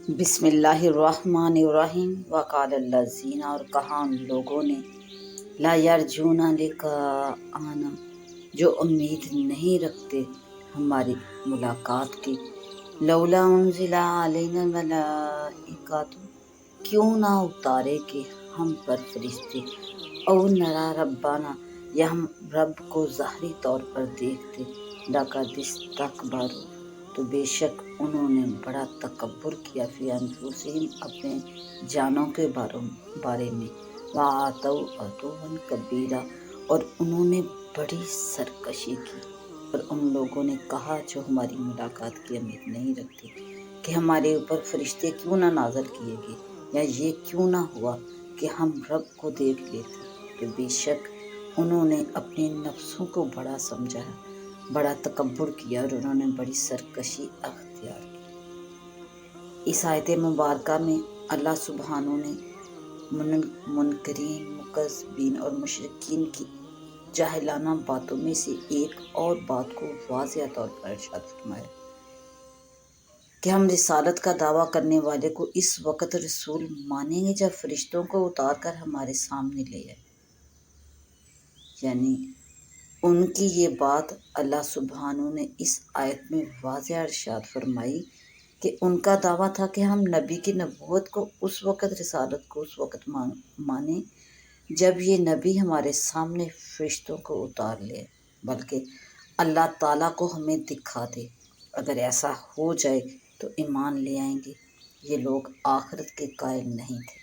بسم اللہ الرحمن الرحیم وقال الذین، اور کہا ان لوگوں نے، لا یرجون لقاءنا، جو امید نہیں رکھتے ہماری ملاقات کی، لولا انزل علینا الملائکۃ، کیوں نہ اتارے کہ ہم پر فرشتے، او نرا ربنا، یا ہم رب کو ظاہری طور پر دیکھتے، لقد استکبروا، تو بے شک انہوں نے بڑا تکبر کیا، فی انفسہم، اپنے جانوں کے بارے میں، وَعَتَوْا عُتُوًّا کبیرا، اور انہوں نے بڑی سرکشی کی۔ اور ان لوگوں نے کہا جو ہماری ملاقات کی امید نہیں رکھتے کہ ہمارے اوپر فرشتے کیوں نہ نازل کیے گئے، یا یہ کیوں نہ ہوا کہ ہم رب کو دیکھ لیتے، تو بے شک انہوں نے اپنے نفسوں کو بڑا سمجھا، بڑا تکبر کیا، اور انہوں نے بڑی سرکشی اختیار کی۔ اس آیت مبارکہ میں اللہ سبحانہ نے منکرین، مکذبین اور مشرکین کی جاہلانہ باتوں میں سے ایک اور بات کو واضح طور پر ارشاد فرمایا کہ ہم رسالت کا دعویٰ کرنے والے کو اس وقت رسول مانیں گے جب فرشتوں کو اتار کر ہمارے سامنے لے آئے۔ یعنی ان کی یہ بات اللہ سبحانہ نے اس آیت میں واضح ارشاد فرمائی کہ ان کا دعویٰ تھا کہ ہم نبی کی نبوت کو اس وقت، رسالت کو اس وقت مانیں جب یہ نبی ہمارے سامنے فرشتوں کو اتار لے، بلکہ اللہ تعالیٰ کو ہمیں دکھا دے۔ اگر ایسا ہو جائے تو ایمان لے آئیں گے۔ یہ لوگ آخرت کے قائل نہیں تھے،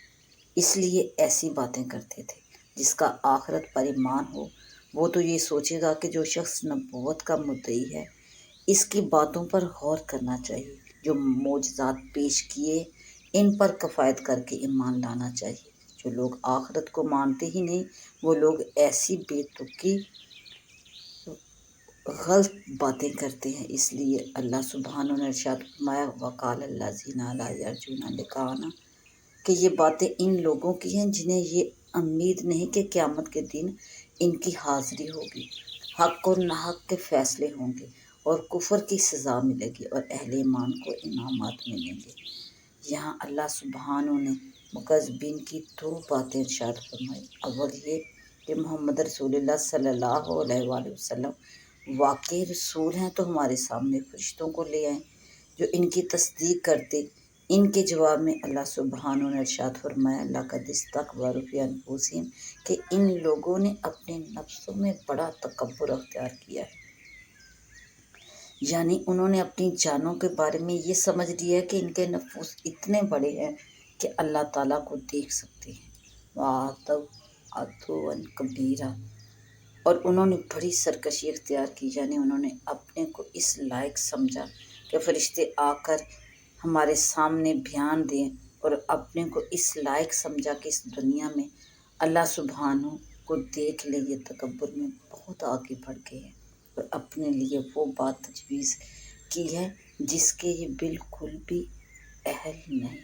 اس لیے ایسی باتیں کرتے تھے۔ جس کا آخرت پر ایمان ہو وہ تو یہ سوچے گا کہ جو شخص نبوت کا مدعی ہے اس کی باتوں پر غور کرنا چاہیے، جو معجزات پیش کیے ان پر کفایت کر کے ایمان لانا چاہیے۔ جو لوگ آخرت کو مانتے ہی نہیں، وہ لوگ ایسی بے تکی غلط باتیں کرتے ہیں۔ اس لیے اللہ سبحانہ نے ارشاد فرمایا، وقال الذین لا یرجون لقاءنا، کہ یہ باتیں ان لوگوں کی ہیں جنہیں یہ امید نہیں کہ قیامت کے دن ان کی حاضری ہوگی، حق اور ناحق کے فیصلے ہوں گے، اور کفر کی سزا ملے گی، اور اہل ایمان کو انعامات ملیں گے۔ یہاں اللہ سبحانہ نے مکذبین کی دو باتیں ارشاد فرمائی۔ اول یہ کہ محمد رسول اللہ صلی اللہ علیہ وآلہ وسلم واقعی رسول ہیں تو ہمارے سامنے فرشتوں کو لے آئیں جو ان کی تصدیق کرتے۔ ان کے جواب میں اللہ سبحانہ نے ارشاد فرمایا، لقد استکبروا فی انفسہم، کہ ان لوگوں نے اپنے نفسوں میں بڑا تکبر اختیار کیا ہے۔ یعنی انہوں نے اپنی جانوں کے بارے میں یہ سمجھ لیا ہے کہ ان کے نفوس اتنے بڑے ہیں کہ اللہ تعالیٰ کو دیکھ سکتے ہیں۔ وَعَتَوْا عُتُوًّا کبیرا، اور انہوں نے بڑی سرکشی اختیار کی، یعنی انہوں نے اپنے کو اس لائق سمجھا کہ فرشتے آ کر ہمارے سامنے بیان دیں، اور اپنے کو اس لائق سمجھا کہ اس دنیا میں اللہ سبحانہ کو دیکھ لے۔ یہ تکبر میں بہت آگے بڑھ گئے ہیں اور اپنے لیے وہ بات تجویز کی ہے جس کے یہ بالکل بھی اہل نہیں۔